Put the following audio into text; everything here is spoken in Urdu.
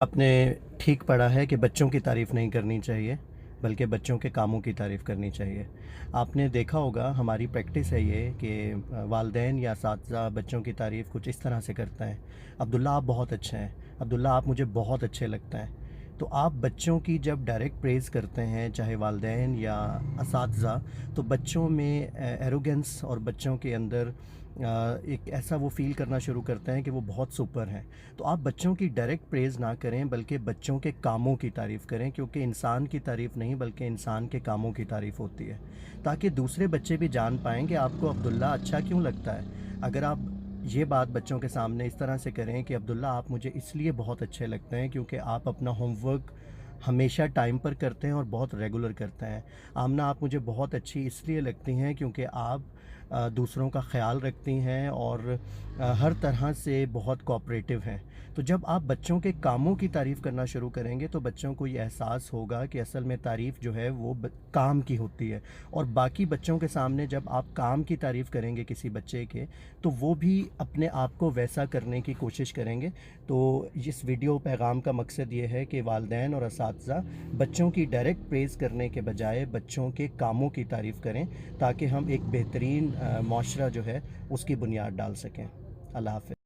آپ نے ٹھیک پڑھا ہے کہ بچوں کی تعریف نہیں کرنی چاہیے بلکہ بچوں کے کاموں کی تعریف کرنی چاہیے۔ آپ نے دیکھا ہوگا ہماری پریکٹس ہے یہ کہ والدین یا اساتذہ بچوں کی تعریف کچھ اس طرح سے کرتا ہے: عبداللہ آپ بہت اچھے ہیں، عبداللہ آپ مجھے بہت اچھے لگتا ہیں۔ تو آپ بچوں کی جب ڈائریکٹ پریز کرتے ہیں چاہے والدین یا اساتذہ، تو بچوں میں ایروگنس اور بچوں کے اندر ایک ایسا وہ فیل کرنا شروع کرتے ہیں کہ وہ بہت سپر ہیں۔ تو آپ بچوں کی ڈائریکٹ پریز نہ کریں بلکہ بچوں کے کاموں کی تعریف کریں، کیونکہ انسان کی تعریف نہیں بلکہ انسان کے کاموں کی تعریف ہوتی ہے، تاکہ دوسرے بچے بھی جان پائیں کہ آپ کو عبداللہ اچھا کیوں لگتا ہے۔ اگر آپ یہ بات بچوں کے سامنے اس طرح سے کریں کہ عبداللہ آپ مجھے اس لیے بہت اچھے لگتے ہیں کیونکہ آپ اپنا ہوم ورک ہمیشہ ٹائم پر کرتے ہیں اور بہت ریگولر کرتے ہیں۔ آمنہ آپ مجھے بہت اچھی اس لیے لگتی ہیں کیونکہ آپ دوسروں کا خیال رکھتی ہیں اور ہر طرح سے بہت کوآپریٹیو ہیں۔ تو جب آپ بچوں کے کاموں کی تعریف کرنا شروع کریں گے تو بچوں کو یہ احساس ہوگا کہ اصل میں تعریف جو ہے وہ کام کی ہوتی ہے، اور باقی بچوں کے سامنے جب آپ کام کی تعریف کریں گے کسی بچے کے تو وہ بھی اپنے آپ کو ویسا کرنے کی کوشش کریں گے۔ تو اس ویڈیو پیغام کا مقصد یہ ہے کہ والدین اور اساتذہ بچوں کی ڈائریکٹ پریز کرنے کے بجائے بچوں کے کاموں کی تعریف کریں، تاکہ ہم ایک بہترین معاشرہ جو ہے اس کی بنیاد ڈال سکیں۔ اللہ حافظ۔